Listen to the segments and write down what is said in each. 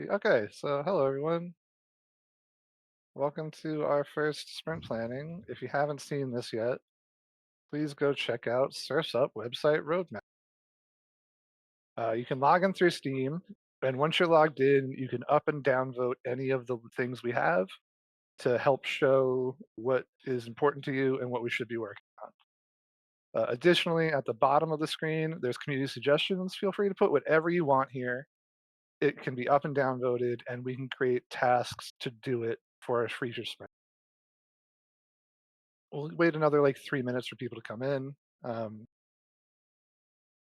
Sweet. Okay, so hello everyone. Welcome to our first sprint planning. If you haven't seen this yet, please go check out SurfsUp website roadmap. You can log in through Steam, and once you're logged in, you can up and down vote any of the things we have to help show what is important to you and what we should be working on. Additionally, at the bottom of the screen, there's community suggestions. Feel free to put whatever you want here. It can be up and down voted, and we can create tasks to do it for a future sprint. We'll wait another like 3 minutes for people to come in. Um,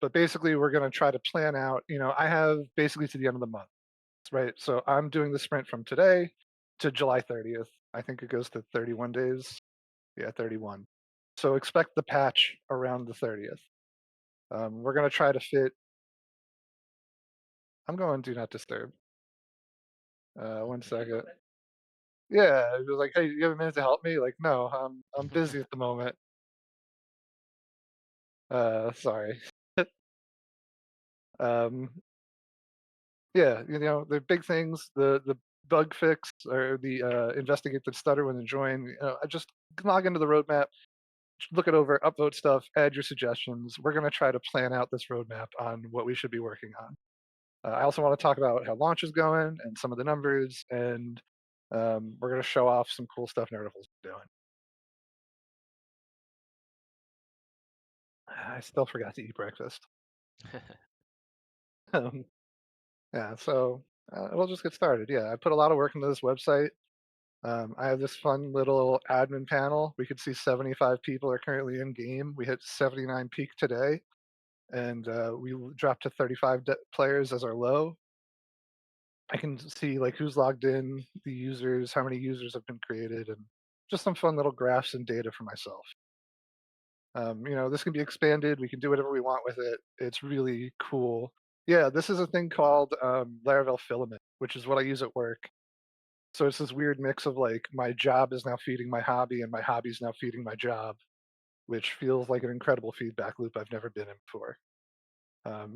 but basically, we're going to try to plan out. I have basically to the end of the month, right? So I'm doing the sprint from today to July 30th. I think it goes to 31 days. Yeah, 31. So expect the patch around the 30th. We're going to try to fit. I'm going do not disturb. 1 second. Yeah, it was like, hey, you have a minute to help me? Like, no, I'm busy at the moment. Sorry. Um, Yeah, the big things, the bug fix or the investigate the stutter when they join. I just log into the roadmap, look it over, upvote stuff, add your suggestions. We're going to try to plan out this roadmap on what we should be working on. I also want to talk about how launch is going and some of the numbers, and we're going to show off some cool stuff Nerdiful's doing. I still forgot to eat breakfast. Um, yeah, so we'll just get started. Yeah, I put a lot of work into this website. I have this fun little admin panel. We could see 75 people are currently in game. We hit 79 peak today, and dropped to 35 players as our low. I can see like who's logged in, the users, how many users have been created, and just some fun little graphs and data for myself. This can be expanded. We can do whatever we want with it. It's really cool. Yeah, this is a thing called Laravel filament, which is what I use at work. So it's this weird mix of like my job is now feeding my hobby and my hobby is now feeding my job, which feels like an incredible feedback loop I've never been in before.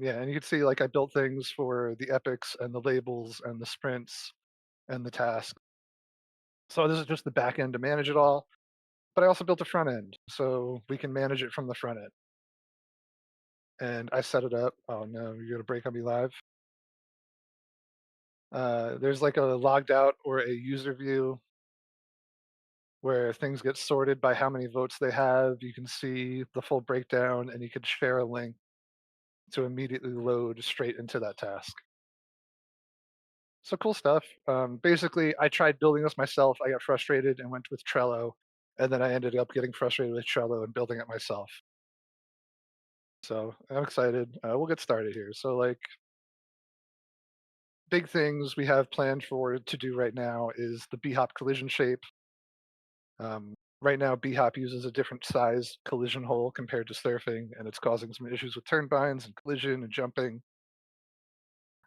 Yeah, and you can see like I built things for the epics and the labels and the sprints and the tasks. So this is just the back end to manage it all. But I also built a front end so we can manage it from the front end. And I set it up. Oh no, you're gonna break on me live. There's like a logged out or a user view where things get sorted by how many votes they have. You can see the full breakdown and you can share a link to immediately load straight into that task. So cool stuff. Basically, I tried building this myself. I got frustrated and went with Trello. And then I ended up getting frustrated with Trello and building it myself. So I'm excited. We'll get started here. So, like, big things we have planned for to do right now is the B-hop collision shape. Right now, B-hop uses a different size collision hole compared to surfing, and it's causing some issues with turn binds and collision and jumping.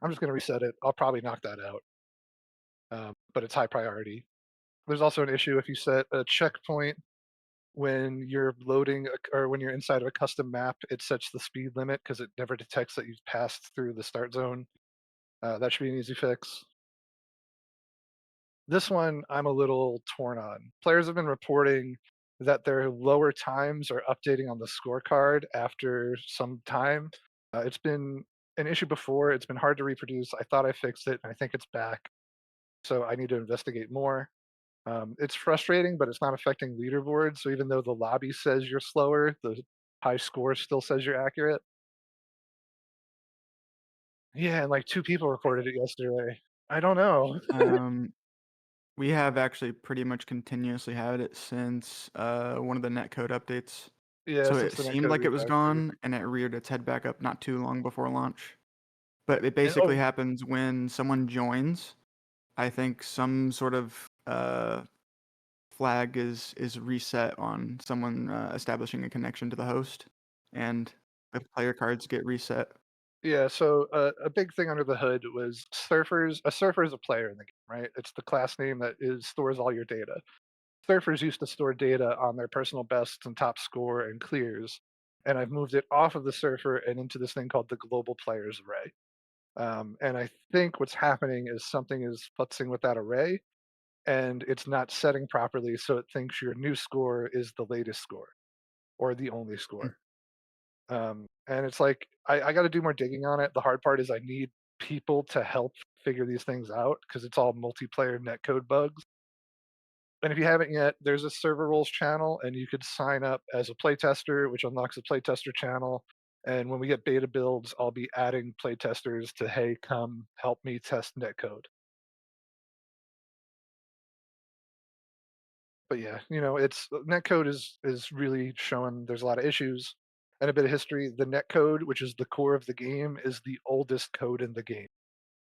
I'm just going to reset it. I'll probably knock that out, but it's high priority. There's also an issue if you set a checkpoint when you're loading or when you're inside of a custom map, it sets the speed limit because it never detects that you've passed through the start zone. That should be an easy fix. This one I'm a little torn on. Players have been reporting that their lower times are updating on the scorecard after some time. It's been an issue before. It's been hard to reproduce. I thought I fixed it, and I think it's back. So I need to investigate more. It's frustrating, but it's not affecting leaderboards. So even though the lobby says you're slower, the high score still says you're accurate. Yeah, and like two people reported it yesterday. I don't know. Um, we have actually pretty much continuously had it since, one of the netcode updates. Yeah, So since it the seemed netcode like it was refactor. gone, and it reared its head back up not too long before launch. But it And basically oh, happens when someone joins. I think some sort of, flag is reset on someone, establishing a connection to the host, and the player cards get reset. yeah, so a big thing under the hood was surfers. A surfer is a player in the game, right? It's the class name that is stores all your data. Surfers used to store data on their personal bests and top score and clears, and I've moved it off of the surfer and into this thing called the global players array. And I think what's happening is something is futzing with that array, and it's not setting properly, so it thinks your new score is the latest score or the only Mm. score. And it's like I got to do more digging on it. The hard part is I need people to help figure these things out because it's all multiplayer netcode bugs. And if you haven't yet, there's a server roles channel, and you could sign up as a playtester, which unlocks a playtester channel. And when we get beta builds, I'll be adding playtesters to, hey, come help me test netcode. But yeah, it's netcode is really showing there's a lot of issues and a bit of history. The netcode, which is the core of the game, is the oldest code in the game.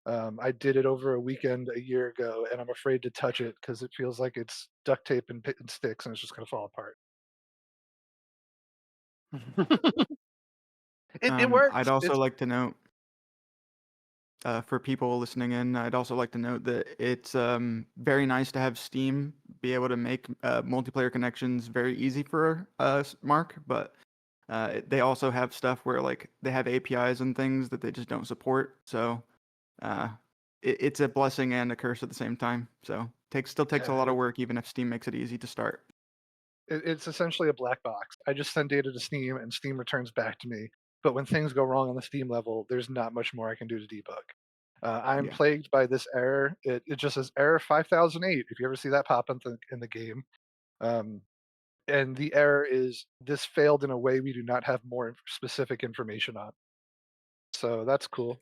I did it over a weekend a year ago, and I'm afraid to touch it because it feels like it's duct tape and, and sticks, and it's just going to fall apart. It I'd works. also It's like to note, for people listening in, I'd also like to note that it's very nice to have Steam be able to make multiplayer connections very easy for Mark, but they also have stuff where like they have APIs and things that they just don't support. So uh, it's a blessing and a curse at the same time. So still takes a yeah, lot of work, even if Steam makes it easy to start. it's essentially a black box. I just send data to Steam, and Steam returns back to me. But when things go wrong on the Steam level, there's not much more I can do to debug. I'm Yeah. plagued by this error. It just says error 5008. If you ever see that pop in the game, um, and the error is this failed in a way we do not have more specific information on. So that's cool.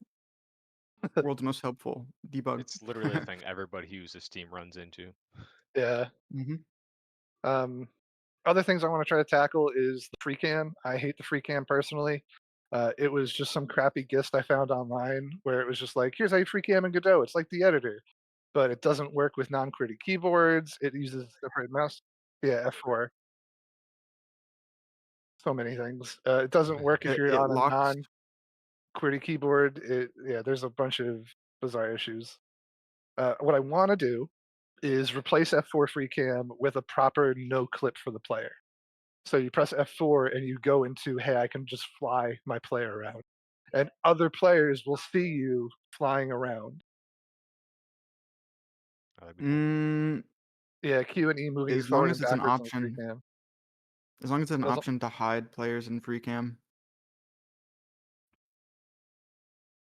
World's most helpful debug. It's literally the thing everybody who uses Steam runs into. Yeah. hmm Um, Other things I want to try to tackle is the free cam. I hate the free cam personally. It was just some crappy gist I found online where it was just like, here's how you free cam in Godot. It's like the editor, but it doesn't work with non-QWERTY keyboards. It uses separate mouse. Yeah, F4. So many things. It doesn't work if you're It on a locks. non-QWERTY keyboard. Yeah, there's a bunch of bizarre issues. What I want to do is replace F4 free cam with a proper no clip for the player. So you press F4 and you go into, hey, I can just fly my player around. And other players will see you flying around. That'd be cool. Mm, Yeah, Q and E moving you as long forward as and it's an backwards on free option. cam. As long as it's an As lo- option to hide players in free cam.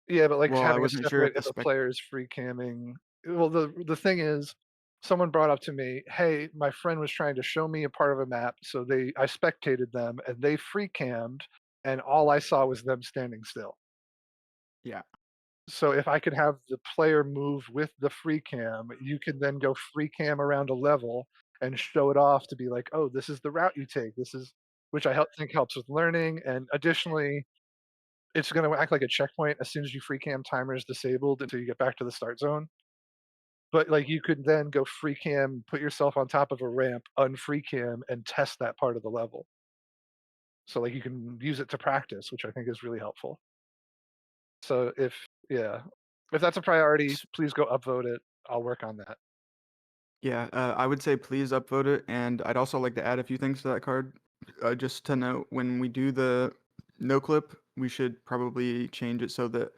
Yeah, but like Well, I having a wasn't sure separate if the if a spec. player is free camming. Well, the thing is, someone brought up to me, hey, my friend was trying to show me a part of a map, so I spectated them and they free cammed, and all I saw was them standing still. Yeah. So if I could have the player move with the free cam, you can then go free cam around a level and show it off to be like, "Oh, this is the route you take. This is," which think helps with learning. And additionally, it's going to act like a checkpoint as soon as you free cam timer is disabled until you get back to the start zone. But like you could then go free cam, put yourself on top of a ramp, unfree cam, and test that part of the level. So like you can use it to practice, which I think is really helpful. So yeah, if that's a priority, S- please go upvote it. I'll work on that. Yeah, I would say please upvote it, and I'd also like to add a few things to that card. Just to note, when we do the no clip, we should probably change it so that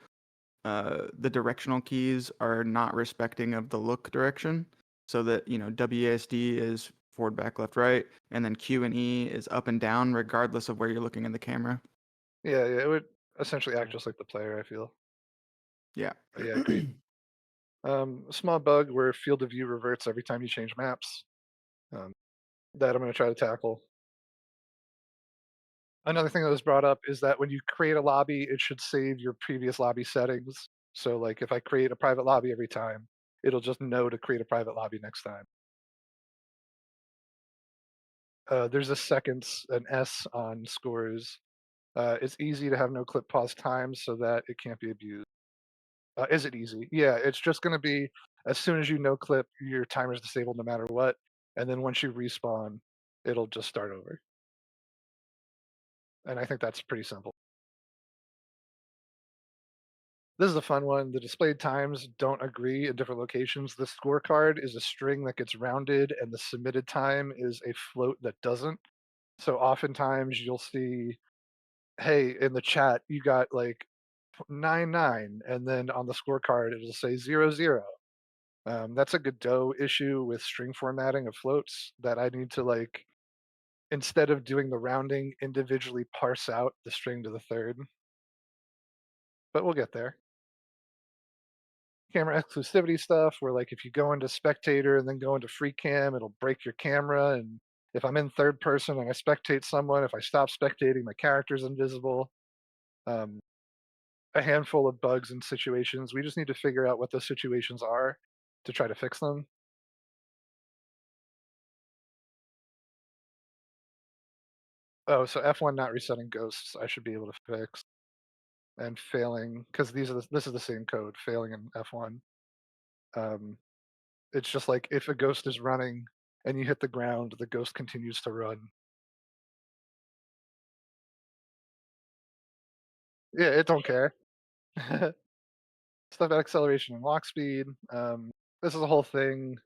the directional keys are not respecting of the look direction, so that WASD is forward, back, left, right, and then Q and E is up and down, regardless of where you're looking in the camera. Yeah, yeah, it would essentially act Okay. just like the player, I feel. Yeah. Yeah, great. A small bug where field of view reverts every time you change maps. Um, that I'm going to try to tackle. Another thing that was brought up is that when you create a lobby, it should save your previous lobby settings. So, like, if I create a private lobby every time, it'll just know to create a private lobby next time. There's a seconds, an S on scores. It's easy to have no clip pause times so that it can't be abused. Is it easy? Yeah, it's just gonna be as soon as you no clip, your timer's disabled no matter what, and then once you respawn, it'll just start over. And I think that's pretty simple. This is a fun one. The displayed times don't agree in different locations. The scorecard is a string that gets rounded, and the submitted time is a float that doesn't. So oftentimes you'll see, hey, in the chat, you got like 99, and then on the scorecard it'll say 00. That's a Godot issue with string formatting of floats that I need to like instead of doing the rounding, individually parse out the string to the third. But we'll get there. Camera exclusivity stuff where like if you go into spectator and then go into free cam, it'll break your camera. And if I'm in third person and I spectate someone, if I stop spectating, my character's invisible. Um, a handful of bugs and situations. We just need to figure out what those situations are to try to fix them. Oh, so F1 not resetting ghosts, I should be able to fix. And failing, because this is the same code, failing in F1. Um, it's just like if a ghost is running and you hit the ground, the ghost continues to run. Yeah, it don't care. Stuff about acceleration and walk speed. This is a whole thing.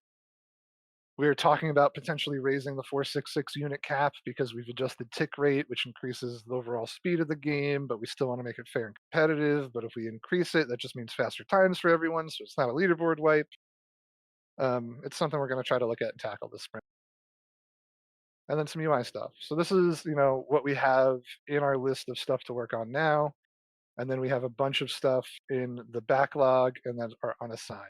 We were talking about potentially raising the 466 unit cap because we've adjusted tick rate, which increases the overall speed of the game, but we still want to make it fair and competitive. But if we increase it, that just means faster times for everyone, so it's not a leaderboard wipe. It's something we're going to try to look at and tackle this sprint. And then some UI stuff. So this is, what we have in our list of stuff to work on now. And then we have a bunch of stuff in the backlog and that are unassigned.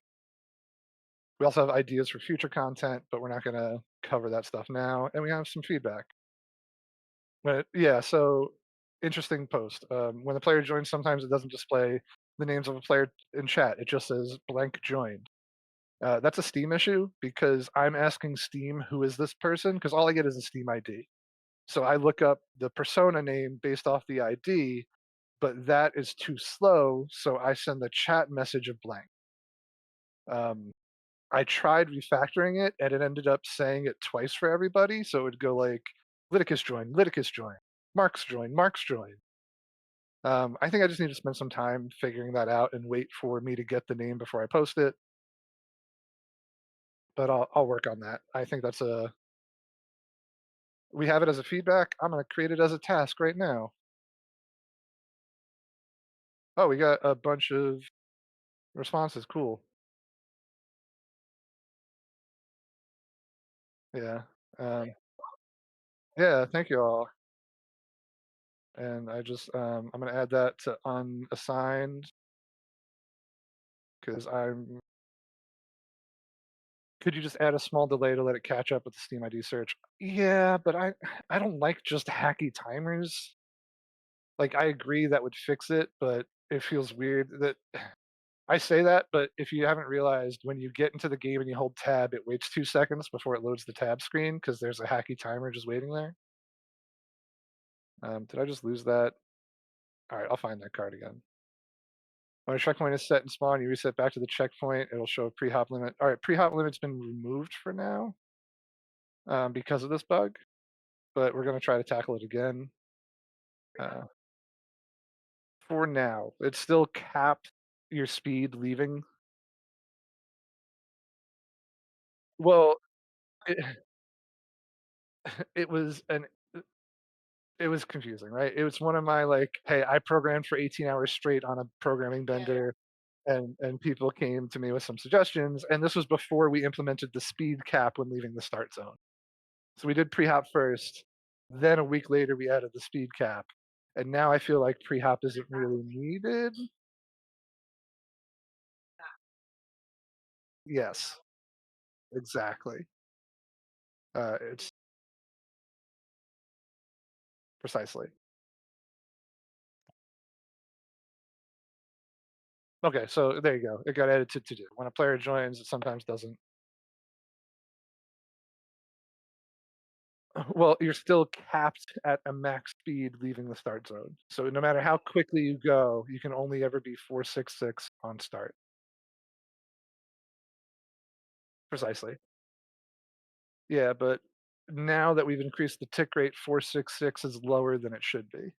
We also have ideas for future content, but we're not going to cover that stuff now. And we have some feedback. But yeah, so interesting post. When the player joins, sometimes it doesn't display the names of a player in chat. It just says blank joined. That's a Steam issue because I'm asking Steam who is this person because all I get is a Steam ID. So I look up the persona name based off the ID, but that is too slow. So I send the chat message of blank. Um, I tried refactoring it and it ended up saying it twice for everybody. So it would go like Liticus join, Mark's join. I think I just need to spend some time figuring that out and wait for me to get the name before I post it. But I'll work on that. I think we have it as a feedback. I'm gonna create it as a task right now. Oh, we got a bunch of responses. Cool. Yeah. Um, yeah. Thank you all. And I'm gonna add that to unassigned because I'm. Could you just add a small delay to let it catch up with the Steam ID search? Yeah, but I don't like just hacky timers. Like I agree that would fix it, but it feels weird that I say that, but if you haven't realized, when you get into the game and you hold tab, it waits 2 seconds before it loads the tab screen because there's a hacky timer just waiting there. Did I just lose that? All right, I'll find that card again. When a checkpoint is set and spawn, you reset back to the checkpoint. It'll show a pre-hop limit. All right, pre-hop limit's been removed for now because of this bug, but we're going to try to tackle it again. Uh, for now, it's still capped your speed leaving. Well, it, it was an it was confusing, right? It was one of my like, hey, I programmed for 18 hours straight on a programming bender, and people came to me with some suggestions, and this was before we implemented the speed cap when leaving the start zone. So we did pre-hop first, then a week later we added the speed cap, and now I feel like pre-hop isn't really needed. Yes, exactly. It's precisely. Okay, so there you go. It got added to do. When a player joins, it sometimes doesn't. Well, you're still capped at a max speed leaving the start zone. So no matter how quickly you go, you can only ever be 466 on start. Precisely. Yeah, but now that we've increased the tick rate, 466 is lower than it should be.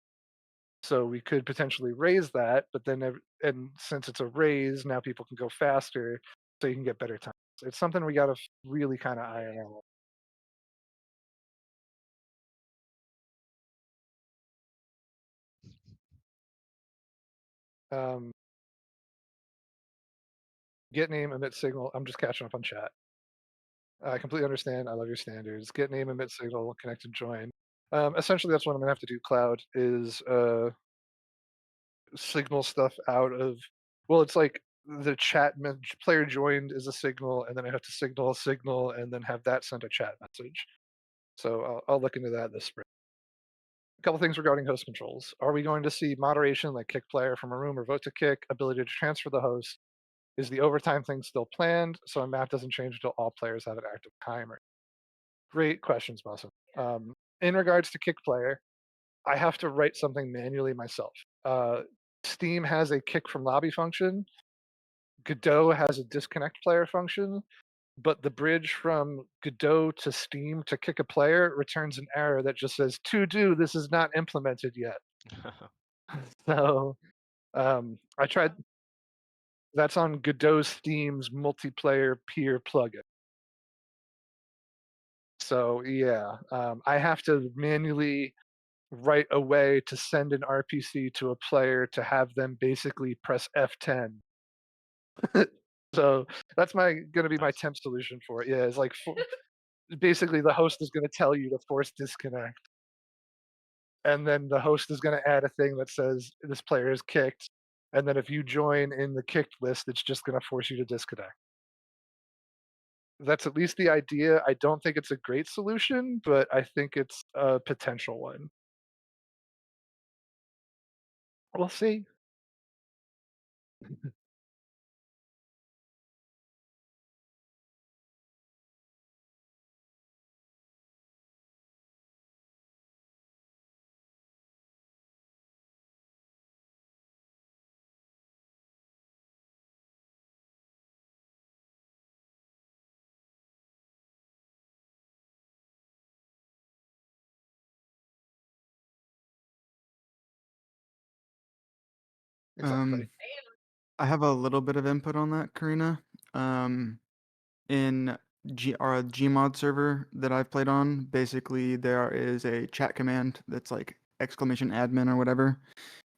So we could potentially raise that, but then and since it's a raise, now people can go faster, so you can get better times. It's something we got to really kind of iron out. Um, get name, emit signal. I'm just catching up on chat. I completely understand. I love your standards. Get name, emit signal, connect and join. Essentially, that's what I'm gonna have to do. Cloud is signal stuff out of. Well, it's like the player joined is a signal, and then I have to signal a signal, and then have that send a chat message. So I'll look into that this spring. A couple things regarding host controls. Are we going to see moderation like kick player from a room or vote to kick, ability to transfer the host? Is the overtime thing still planned so a map doesn't change until all players have an active timer? Great questions, Muslim. In regards to kick player, I have to write something manually myself. Uh, Steam has a kick from lobby function. Godot has a disconnect player function, but the bridge from Godot to Steam to kick a player returns an error that just says to do. This is not implemented yet. So I tried. That's on Godot Steam's multiplayer peer plugin. So yeah, I have to manually write a way to send an RPC to a player to have them basically press F10. So that's gonna be my Nice. temp solution for it. Yeah, it's like basically the host is gonna tell you to force disconnect, and then the host is gonna add a thing that says this player is kicked, and then if you join in the kicked list, it's just gonna force you to disconnect. That's at least the idea. I don't think it's a great solution, but I think it's a potential one. We'll see. Exactly. Um, I have a little bit of input on that, Karina. Um, in our Gmod server that I've played on, basically there is a chat command that's like exclamation admin or whatever,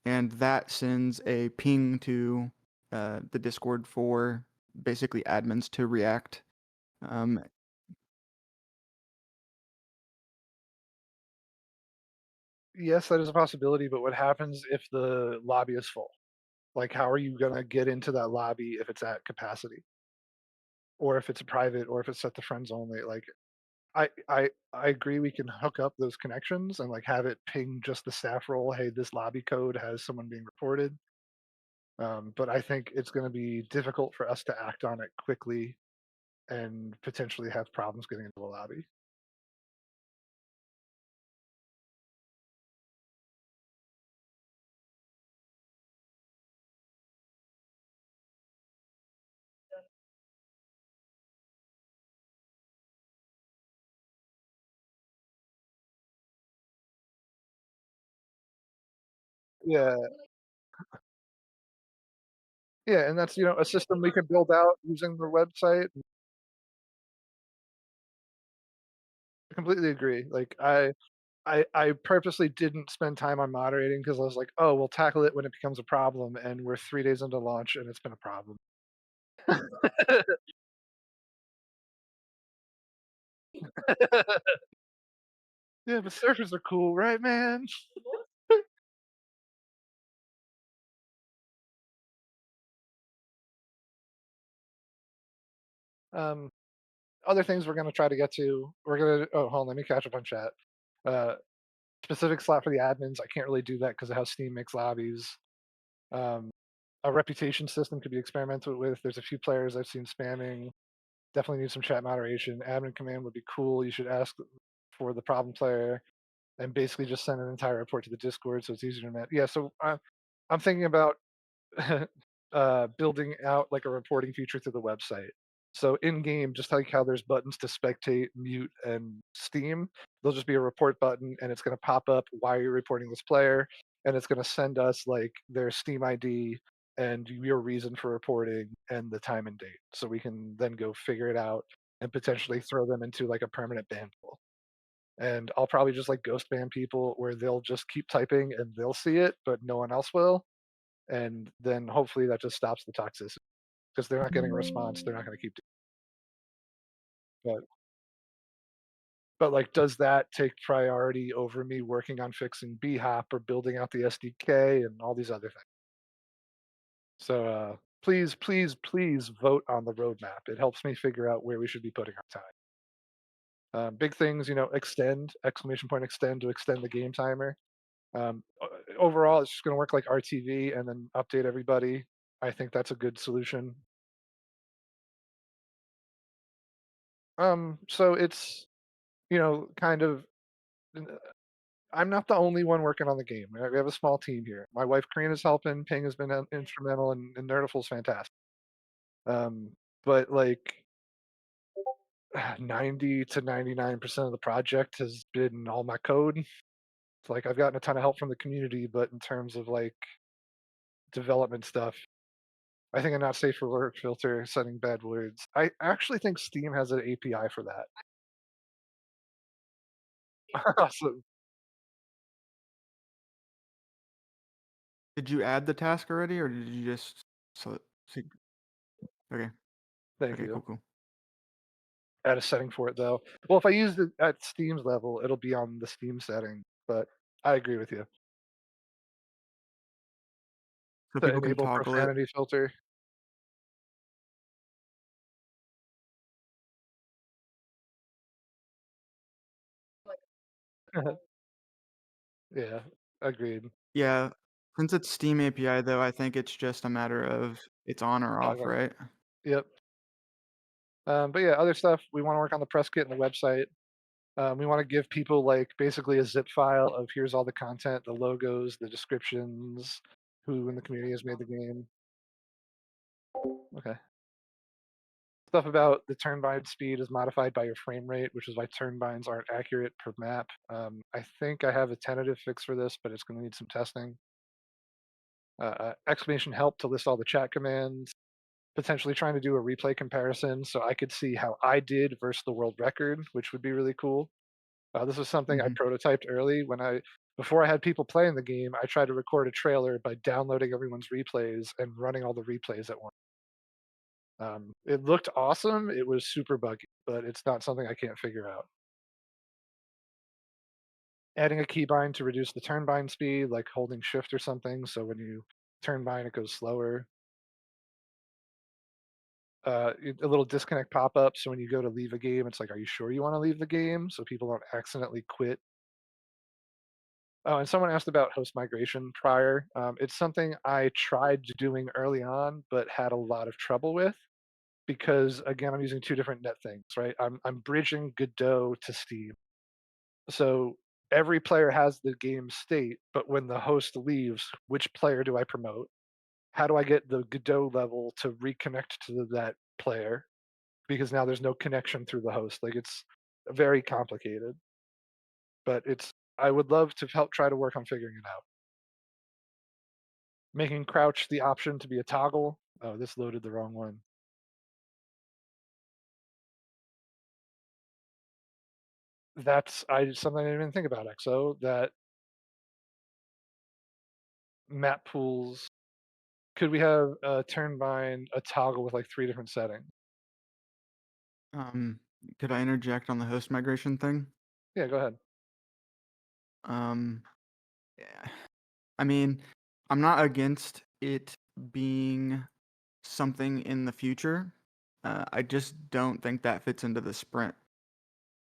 and that sends a ping to the Discord for basically admins to react. Um, Yes, that is a possibility, but what happens if the lobby is full? Like, how are you gonna get into that lobby if it's at capacity? Or if it's a private, or if it's set to friends only? Like, I agree we can hook up those connections and like have it ping just the staff role. Hey, this lobby code has someone being reported. But I think it's going to be difficult for us to act on it quickly and potentially have problems getting into the lobby. Yeah, yeah, and that's a system we can build out using the website. I completely agree. Like I purposely didn't spend time on moderating because I was like, oh, we'll tackle it when it becomes a problem, and we're 3 days into launch and it's been a problem. Yeah, but surfers are cool, right, man? Um, Other things we're gonna try to get to. We're gonna. Oh, hold on. Let me catch up on chat. Uh, Specific slot for the admins. I can't really do that because of how Steam makes lobbies. Um, a reputation system could be experimented with. There's a few players I've seen spamming. Definitely need some chat moderation. Admin command would be cool. You should ask for the problem player and basically just send an entire report to the Discord so it's easier to manage. Yeah, so I'm thinking about building out like a reporting feature through the website. So in game, just like how there's buttons to spectate, mute, and Steam, there'll just be a report button, and it's going to pop up why you're reporting this player, and it's going to send us like their Steam ID and your reason for reporting and the time and date, so we can then go figure it out and potentially throw them into like a permanent ban pool. And I'll probably just like ghost ban people where they'll just keep typing and they'll see it, but no one else will, and then hopefully that just stops the toxicity because they're not getting a response. They're not going to keep doing it. But like, does that take priority over me working on fixing BHOP or building out the SDK and all these other things? So please, please, please vote on the roadmap. It helps me figure out where we should be putting our time. Big things, extend, exclamation point extend to extend the game timer. Overall, it's just going to work like RTV and then update everybody. I think that's a good solution. So it's, kind of, I'm not the only one working on the game. We have a small team here. My wife Karina's helping. Ping has been instrumental, and Nerdiful's fantastic. Um, but like 90 to 99% of the project has been all my code. It's like I've gotten a ton of help from the community, but in terms of like development stuff, I think a not safe for work filter setting bad words. I actually think Steam has an API for that. Awesome. Did you add the task already, or did you just so? so- Okay. Thank Okay. Cool. you. Cool. Add a setting for it though. Well, if I use it at Steam's level, it'll be on the Steam setting. But I agree with you. So To people can enable toggle it. profanity filter. Yeah, agreed. Yeah. Since it's Steam API, though, I think it's just a matter of it's on or off, Toggle. right? Yep. But yeah, other stuff. We want to work on the press kit and the website. We want to give people like basically a zip file of here's all the content, the logos, the descriptions, who in the community has made the game. Okay. Stuff about the turn bind speed is modified by your frame rate, which is why turn binds aren't accurate per map. I think I have a tentative fix for this, but it's going to need some testing. Exclamation help to list all the chat commands, potentially trying to do a replay comparison so I could see how I did versus the world record, which would be really cool. This was something I Mhm. prototyped early before I had people playing the game. I tried to record a trailer by downloading everyone's replays and running all the replays at once. It looked awesome. It was super buggy, but it's not something I can't figure out. Adding a keybind to reduce the turn bind speed, like holding shift or something, so when you turn bind, it goes slower. A little disconnect pop up, so when you go to leave a game, it's like, are you sure you want to leave the game? So people don't accidentally quit. Oh, and someone asked about host migration prior. It's something I tried doing early on, but had a lot of trouble with because again, I'm using two different net things, right? I'm bridging Godot to Steam. So every player has the game state, but when the host leaves, which player do I promote? How do I get the Godot level to reconnect to that player? Because now there's no connection through the host. Like it's very complicated, but I would love to help try to work on figuring it out. Making crouch the option to be a toggle. Oh, this loaded the wrong one. That's something I didn't even think about, XO, that map pools. Could we have a turn bind, a toggle with like three different settings? Um, could I interject on the host migration thing? Yeah, go ahead. Um, yeah. I mean, I'm not against it being something in the future. I just don't think that fits into the sprint.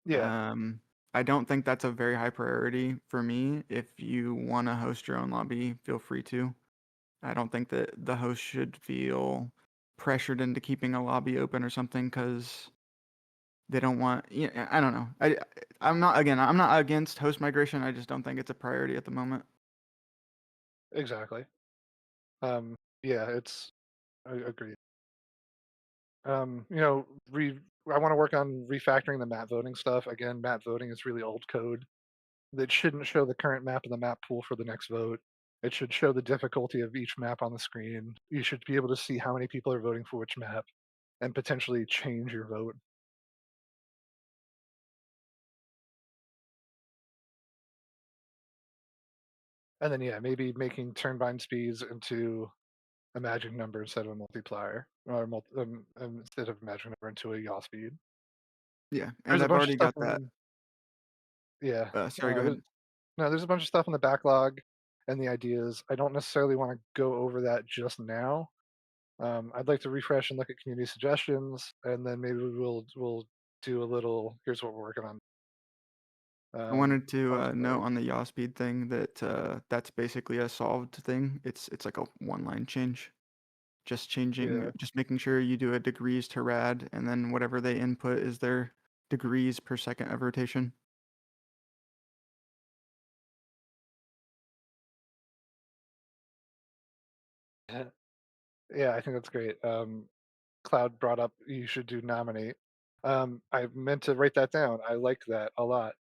Yeah, Um, I don't think that's a very high priority for me. If you want to host your own lobby, feel free to. I don't think that the host should feel pressured into keeping a lobby open or something because they don't want. Yeah, I don't know. I'm not against host migration. I just don't think it's a priority at the moment. exactly. Yeah, I agree. You know, I want to work on refactoring the map voting stuff. Again, map voting is really old code. That shouldn't show the current map in the map pool for the next vote. It should show the difficulty of each map on the screen. You should be able to see how many people are voting for which map and potentially change your vote. And then yeah, maybe making turn-bind speeds into a magic number instead of a multiplier, or instead of a magic number into a yaw speed. Yeah, There's and a I've bunch of already stuff got that. in yeah. Sorry, go ahead. No, there's a bunch of stuff in the backlog and the ideas. I don't necessarily want to go over that just now. I'd like to refresh and look at community suggestions, and then maybe we'll do a little. Here's what we're working I wanted on to a note Friday. on the yaw speed thing that that's basically a solved thing. It's like a one line change. Yeah, Just making sure you do a degrees to rad, and then whatever they input is their degrees per second of rotation. yeah, I think that's great. Cloud brought up you should do nominate. I meant to write that down. I like that a lot.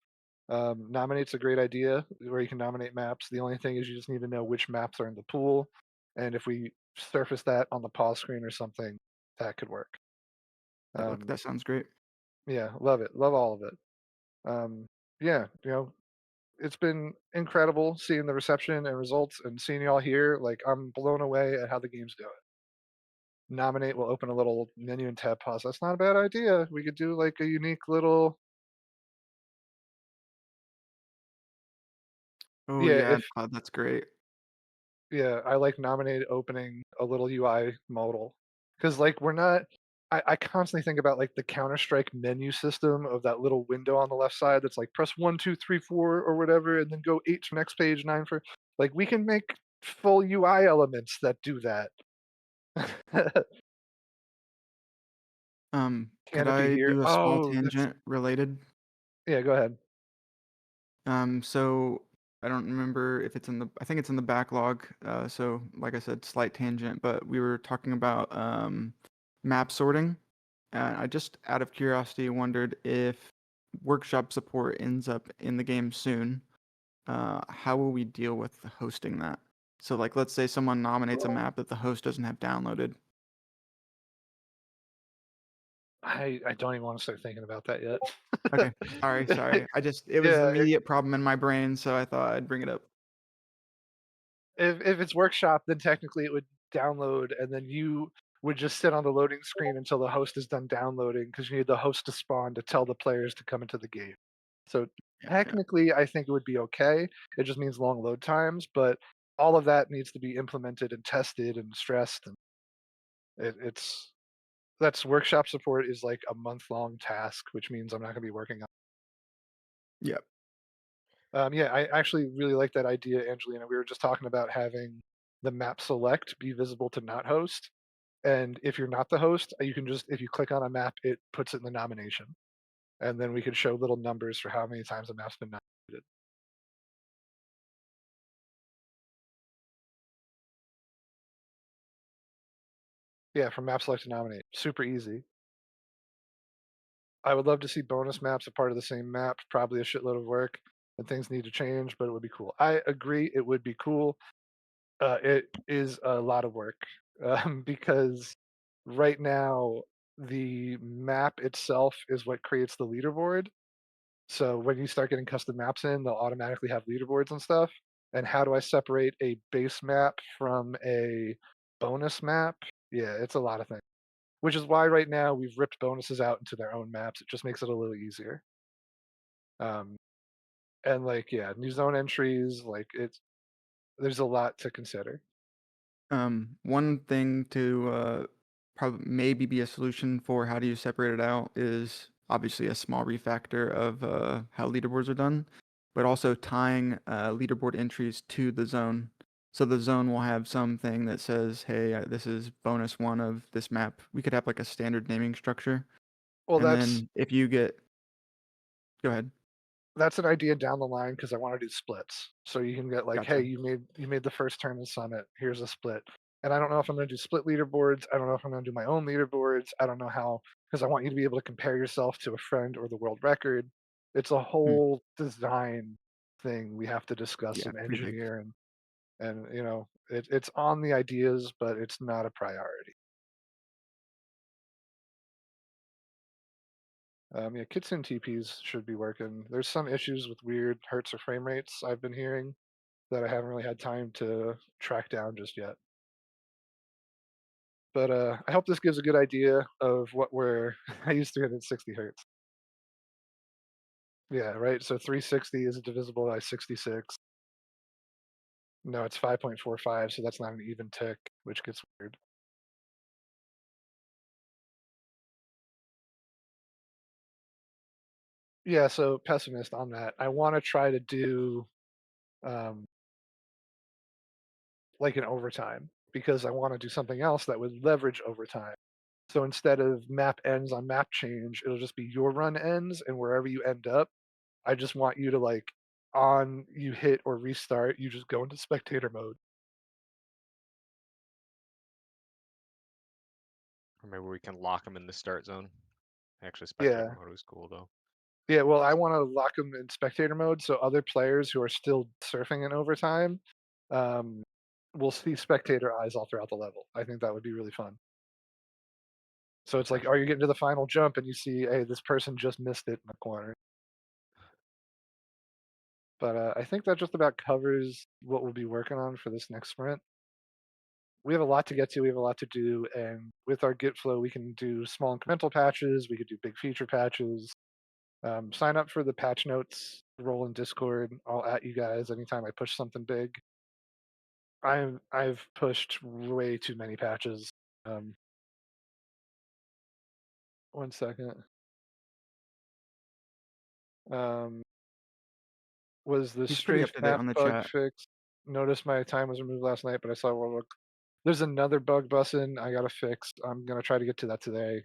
Nominate's a great idea where you can nominate maps. The only thing is you just need to know which maps are in the pool, and if we surface that on the pause screen or something, that could work. Um, That sounds great. yeah, love it. Love all of it. Um, yeah, it's been incredible seeing the reception and results and seeing y'all here. Like I'm blown away at how the game's doing. Nominate will open a little menu and tab pause. That's not a bad idea. We could do like a unique little Oh yeah, yeah, if that's great. yeah, I like nominate opening a little UI modal because like we're not. I constantly think about like the Counter Strike menu system of that little window on the left side that's like press 1, 2, 3, 4 or whatever, and then go 8 to next page, 9 for like we can make full UI elements that do that. Could Canopy I here. do a small Oh, that's tangent related? yeah. Go ahead. So I don't remember if it's in the, I think it's in the backlog. So like I said, slight tangent, but we were talking about map sorting. And I just, out of curiosity, wondered if workshop support ends up in the game soon. How will we deal with hosting that? So like, let's say someone nominates a map that the host doesn't have downloaded. I don't even want to start thinking about that yet. Okay, sorry. It was an Yeah, immediate problem in my brain, so I thought I'd bring it up. if it's workshop, then technically it would download, and then you would just sit on the loading screen until the host is done downloading because you need the host to spawn to tell the players to come into the game. So Yeah. technically, I think it would be okay. It just means long load times, but all of that needs to be implemented and tested and stressed. And it's that's workshop support is like a month-long task, which means I'm not going to be working on. Yeah. Yeah, I actually really like that idea, Angelina. We were just talking about having the map select be visible to not host. And if you're not the host, you can just, if you click on a map, it puts it in the nomination. And then we could show little numbers for how many times a map's been nominated. Yeah, from map select to nominate. Super easy. I would love to see bonus maps a part of the same map. Probably a shitload of work and things need to change, but it would be cool. I agree, it would be cool. It is a lot of work because right now the map itself is what creates the leaderboard. So when you start getting custom maps in, they'll automatically have leaderboards and stuff. And how do I separate a base map from a bonus map? Yeah, it's a lot of things. Which is why right now we've ripped bonuses out into their own maps. It just makes it a little easier. Um, and like, yeah, new zone entries, like it's there's a lot to consider. One thing to probably maybe be a solution for how do you separate it out is obviously a small refactor of how leaderboards are done, but also tying leaderboard entries to the zone. So the zone will have something that says, "Hey, this is bonus one of this map." We could have like a standard naming structure, Well, and then if you get, go ahead. that's an idea down the line because I want to do splits. So you can get like, hey, Gotcha. you made the first turn in Summit. Here's a split. And I don't know if I'm going to do split leaderboards. I don't know if I'm going to do my own leaderboards. I don't know how because I want you to be able to compare yourself to a friend or the world record. It's a Hmm. whole design thing we have to discuss Yeah, and pretty big. engineer and it's on the ideas, but it's not a priority. Yeah, Kitsune TPs should be working. There's some issues with weird hertz or frame rates I've been hearing. that I haven't really had time to track down just yet. But I hope this gives a good idea of what we're. I use 360 hertz. Yeah, right. So 360 is divisible by 66. No, it's 5.45, so that's not an even tick, which gets weird. Yeah, so pessimist on that. I want to try to do um, like an overtime because I want to do something else that would leverage overtime. So instead of map ends on map change, it'll just be your run ends, and wherever you end up, I just want you to like on you hit or restart, you just go into spectator mode. Or maybe we can lock them in the start zone. Actually, spectator Yeah. mode was cool though. Yeah, well, I want to lock them in spectator mode so other players who are still surfing in overtime um, will see spectator eyes all throughout the level. I think that would be really fun. So it's Okay. like, are you getting to the final jump and you see, hey, this person just missed it in the corner. But I think that just about covers what we'll be working on for this next sprint. We have a lot to get to. We have a lot to do, and with our Git flow, we can do small incremental patches. We could do big feature patches. Sign up for the patch notes role in Discord. I'll at you guys anytime I push something big. I've pushed way too many patches. Um, 1 second. Um, was the He's pretty strafe up to date map on the bug chat. fixed? Noticed my time was removed last night, but I saw there's another bug bussin' I gotta fix. I'm gonna try to get to that today.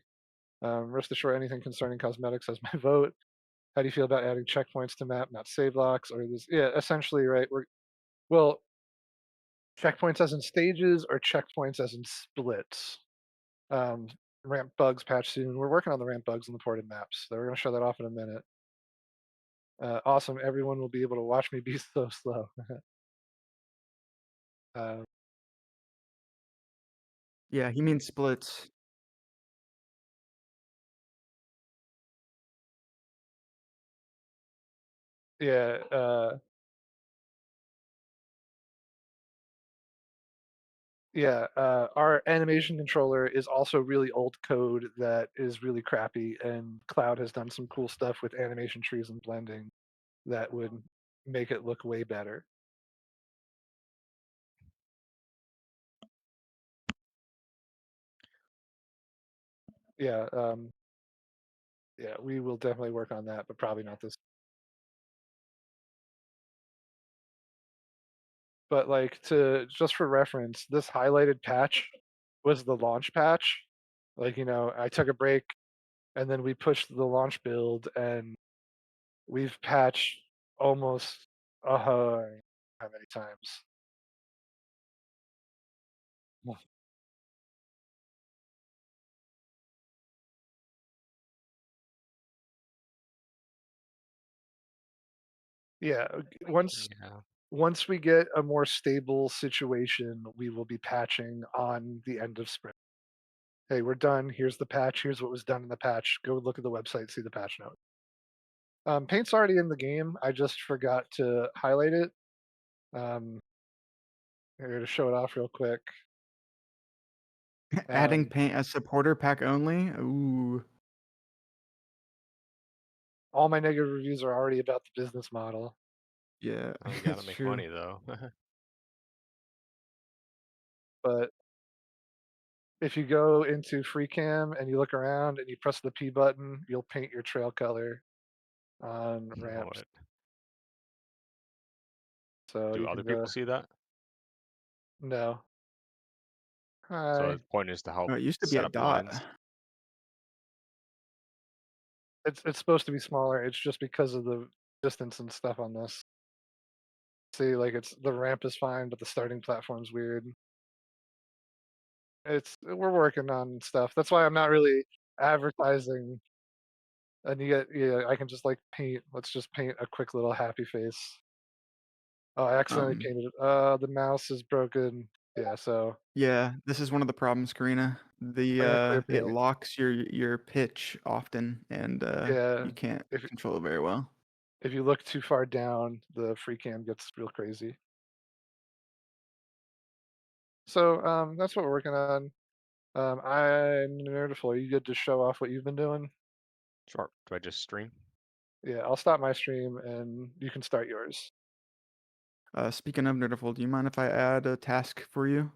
Rest assured, anything concerning cosmetics has my vote. How do you feel about adding checkpoints to map, not save blocks, or this? Yeah, essentially, right? Well, checkpoints as in stages or checkpoints as in splits. Um, ramp bugs patch soon. We're working on the ramp bugs in the ported maps, so we're gonna show that off in a minute. Awesome. Everyone will be able to watch me be so slow. uh, Yeah, he means splits. yeah. Yeah, our animation controller is also really old code that is really crappy, and Cloud has done some cool stuff with animation trees and blending that would make it look way better. Yeah, yeah, we will definitely work on that, but probably not this. But like to just for reference, this highlighted patch was the launch patch. Like, I took a break and then we pushed the launch build and we've patched almost how many times? Yeah, Yeah. once we get a more stable situation, we will be patching on the end of sprint. Hey, we're done. Here's the patch. Here's what was done in the patch. Go look at the website, see the patch note. Paint's already in the game. I just forgot to highlight it. Um, Here to show it off real quick. Adding Um, paint as supporter pack only? Ooh. all my negative reviews are already about the business model, Yeah, Oh, we gotta it's make true. money though. but if you go into FreeCam and you look around and you press the P button, you'll paint your trail color on ramps. What? So Do you can other go. people see that? No. So Hi. the point is to help Oh, it used to be set a up dot. lines. It's supposed to be smaller. It's just because of the distance and stuff on this. See, like it's the ramp is fine, but the starting platform's weird. We're working on stuff. That's why I'm not really advertising. And yeah, I can just like paint. Let's just paint a quick little happy face. Oh, I accidentally Um, painted it. The mouse is broken. Yeah, so yeah, this is one of the problems, Karina. I'm gonna clear It paint. locks your pitch often, and Yeah, you can't if control it very well. if you look too far down, the free cam gets real crazy. So that's what we're working on. I'm Nerdful. Are you good to show off what you've been doing? Sure. Do I just stream? Yeah, I'll stop my stream and you can start yours. Speaking of Nerdful, do you mind if I add a task for you?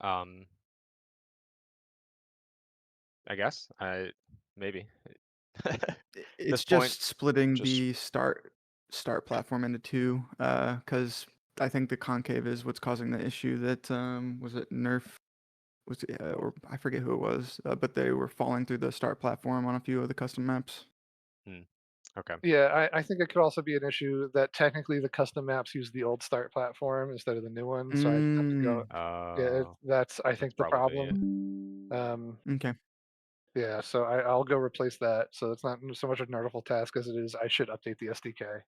Um, I guess. Maybe. At this It's point, just splitting just the start platform into two, because I think the concave is what's causing the issue that was it Nerf was it, or I forget who it was, but they were falling through the start platform on a few of the custom maps. hmm, okay. Yeah, I think it could also be an issue that technically the custom maps use the old start platform instead of the new one. So I just have to go. Mm, Yeah, that's I That's think the probably it. problem. okay. Yeah, so I'll go replace that. So it's not so much a Nerdful task as it is I should update the SDK.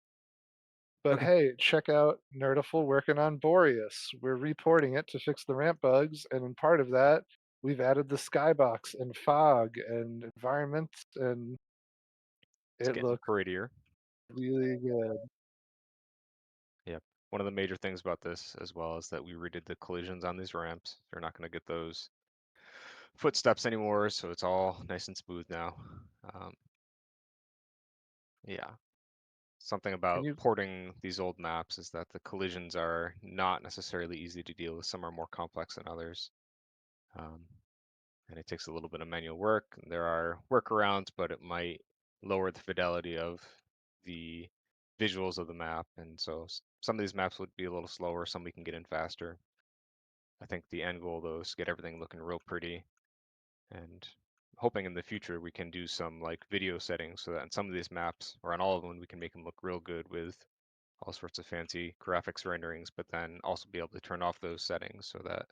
But Okay. hey, check out Nerdful working on Boreas. We're reporting it to fix the ramp bugs, and in part of that, we've added the skybox and fog and environment, and It's it getting looks prettier. really good. Yep. One of the major things about this as well is that we redid the collisions on these ramps. They're not going to get those footsteps anymore, so it's all nice and smooth now. Um, yeah. Something Can about you? porting these old maps is that the collisions are not necessarily easy to deal with. Some are more complex than others. Um, and it takes a little bit of manual work. There are workarounds, but it might lower the fidelity of the visuals of the map. And so some of these maps would be a little slower, some we can get in faster. I think the end goal though is get everything looking real pretty and hoping in the future we can do some like video settings so that on some of these maps or on all of them we can make them look real good with all sorts of fancy graphics renderings, but then also be able to turn off those settings so that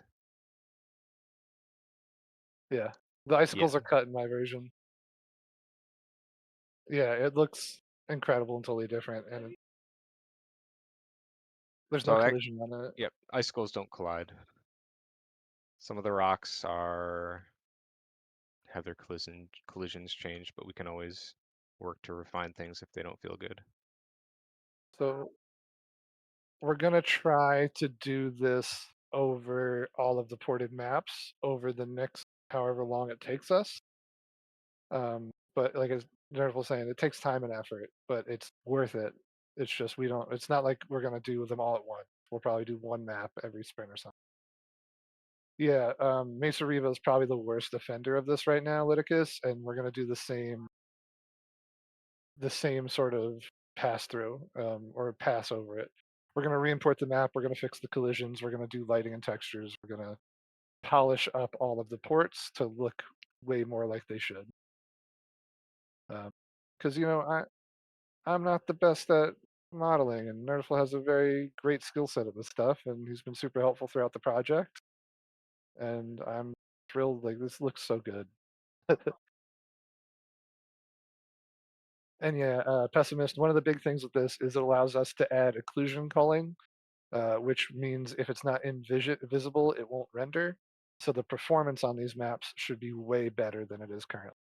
Yeah, the yeah. icicles are cut in my version. Yeah, it looks incredible and totally different, and there's no So that collision on it. yep, icicles don't collide. Some of the rocks are have their collisions changed, but we can always work to refine things if they don't feel good. So we're gonna try to do this over all of the ported maps over the next however long it takes us. But like as Jennifer was saying, it takes time and effort, but it's worth it. It's just we don't. It's not like we're gonna do them all at once. We'll probably do one map every sprint or something. Yeah, Mesa Riva is probably the worst offender of this right now, Liticus, and we're gonna do the same sort of pass through or pass over it. We're gonna re-import the map. We're gonna fix the collisions. We're gonna do lighting and textures. We're gonna polish up all of the ports to look way more like they should. Because I'm not the best at modeling, and Nerdful has a very great skill set at this stuff, and he's been super helpful throughout the project. And I'm thrilled. Like this looks so good. And yeah, pessimist. One of the big things with this is it allows us to add occlusion culling, which means if it's not visible, it won't render. So the performance on these maps should be way better than it is currently.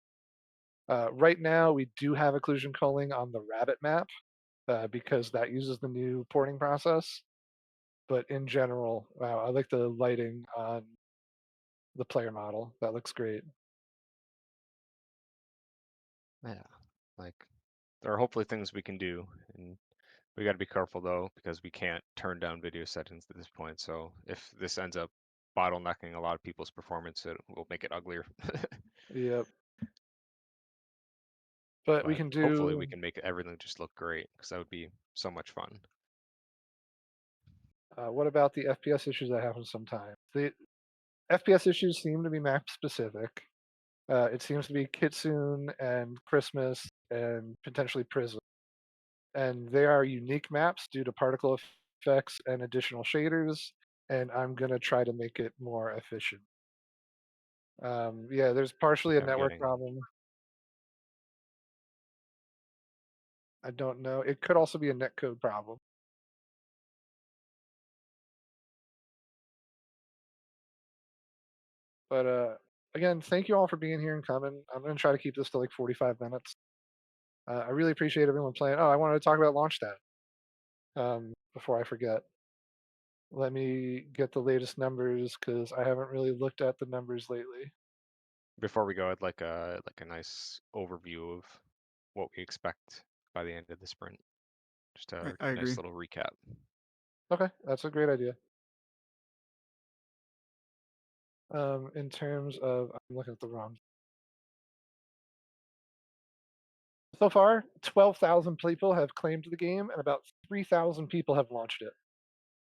Right now, we do have occlusion culling on the rabbit map because that uses the new porting process. But in general, wow, I like the lighting on the player model. That looks great. Yeah, like there are hopefully things we can do, and we got to be careful though because we can't turn down video settings at this point. So if this ends up bottlenecking a lot of people's performance, it will make it uglier. Yep. But we But can hopefully we do. can make everything just look great because that would be so much fun. What about the FPS issues that happen sometimes? The FPS issues seem to be map specific. It seems to be Kitsune and Christmas and potentially Prism. And they are unique maps due to particle effects and additional shaders. And I'm going to try to make it more efficient. Yeah, there's I partially think a I'm network getting problem. I don't know. It could also be a netcode problem. But again, thank you all for being here and coming. I'm going to try to keep this to like 45 minutes. I really appreciate everyone playing. Oh, I wanted to talk about Launchpad before I forget. Let me get the latest numbers because I haven't really looked at the numbers lately. Before we go, I'd like a nice overview of what we expect by the end of the sprint. Just a I nice agree. little recap. Okay, that's a great idea. In terms of, I'm looking at the wrong. So far, 12,000 people have claimed the game, and about 3,000 people have launched it,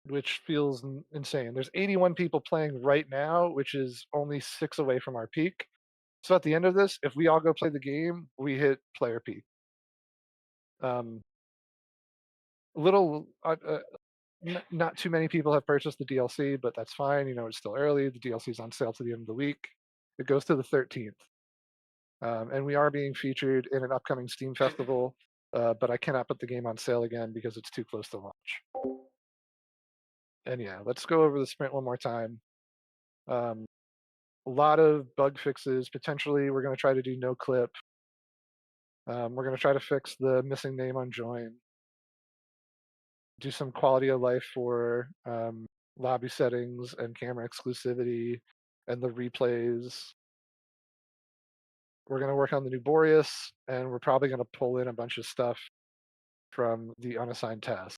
which feels insane. There's 81 people playing right now, which is only 6 away from our peak. So at the end of this, if we all go play the game, we hit player peak. Um, little, not too many people have purchased the DLC, but that's fine. You know, it's still early. The DLC is on sale to the end of the week. It goes to the 13th. And we are being featured in an upcoming Steam festival, but I cannot put the game on sale again because it's too close to launch. And yeah, let's go over the sprint one more time. Um, a lot of bug fixes. Potentially, we're going to try to do no clip. We're going to try to fix the missing name on join. Do some quality of life for lobby settings and camera exclusivity and the replays. We're going to work on the new Boreas, and we're probably going to pull in a bunch of stuff from the unassigned task.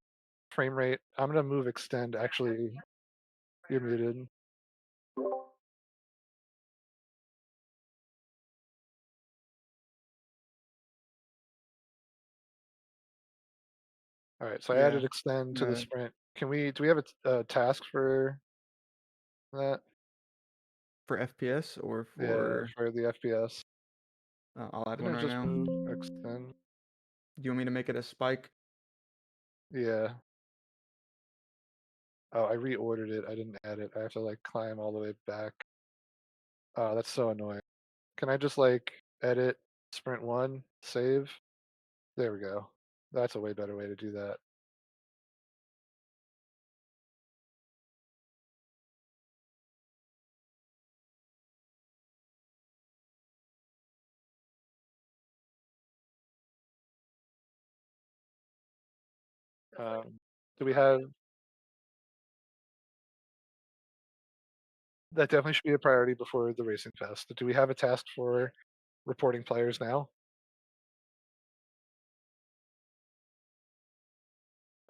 Frame rate, I'm going to move extend. Actually, you're muted. All right, so I Yeah. added extend to the Uh, sprint. Do we have a task for that? for FPS or Yeah, for for the FPS. I'll add Didn't one it right just now. move extend? Do you want me to make it a spike? Yeah. Oh, I reordered it. I didn't add it. I have to like climb all the way back. Oh, that's so annoying. Can I just like edit sprint one, save? There we go. That's a way better way to do that. Do we have that? Definitely should be a priority before the racing fest. Do we have a task for reporting players now?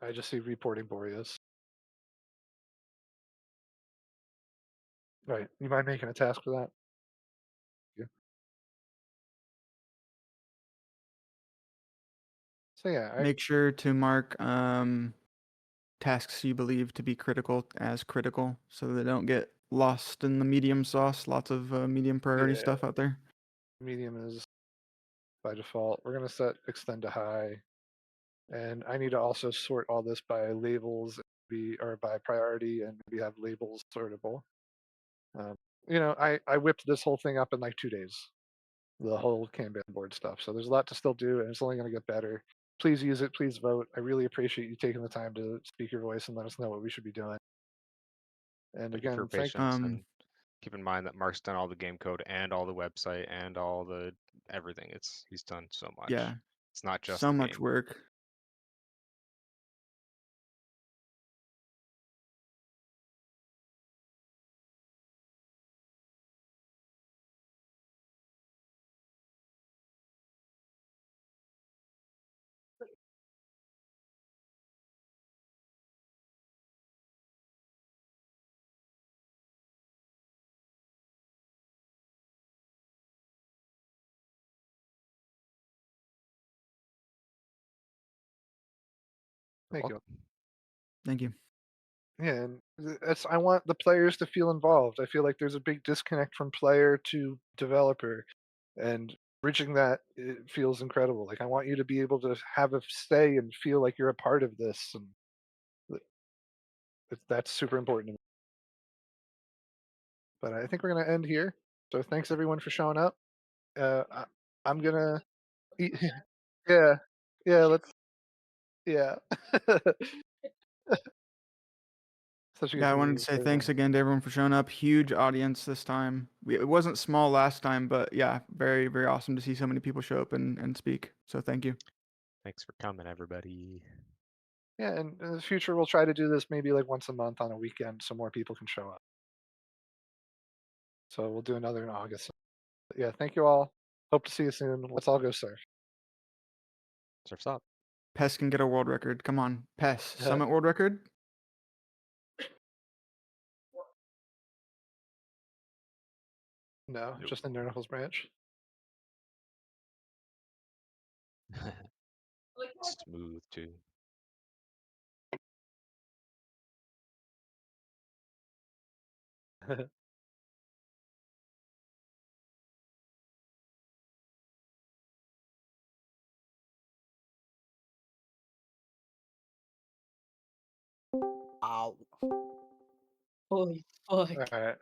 I just see reporting Boreas. Right. You mind making a task for that? Yeah. So yeah, Make sure to mark tasks you believe to be critical as critical so they don't get lost in the medium sauce. Lots of medium priority yeah, stuff out there. medium is by default. We're gonna set extend to high. And I need to also sort all this by labels or by priority and maybe have labels sortable. Um, I whipped this whole thing up in like 2 days, the whole Kanban board stuff. So there's a lot to still do, and it's only going to get better. Please use it. Please vote. I really appreciate you taking the time to speak your voice and let us know what we should be doing. And Thank you for your again, thank patience, Um, and keep in mind that Mark's done all the game code and all the website and all the everything. He's done so much. yeah, It's not just so the much game. work. You're thank you. welcome. Thank you. Yeah, and I want the players to feel involved. I feel like there's a big disconnect from player to developer, and bridging that, it feels incredible. Like I want you to be able to have a say and feel like you're a part of this, and that's super important to me. But I think we're gonna end here. So thanks everyone for showing up. I'm gonna eat. Yeah, yeah. Let's. Yeah. Such a good Yeah, I to meet wanted to you, say thanks everyone. again to everyone for showing up. Huge audience this time. It wasn't small last time, but yeah, very, very awesome to see so many people show up and speak. So thank you. Thanks for coming, everybody. Yeah, and in the future we'll try to do this maybe like once a month on a weekend so more people can show up. So we'll do another in August. But yeah, thank you all. Hope to see you soon. Let's all go surf. Surf's up. Pest can get a world record. Come on, Pest. Summit world record? No, Nope. just the Knuckles branch. Smooth too. Ow. Holy fuck. All right.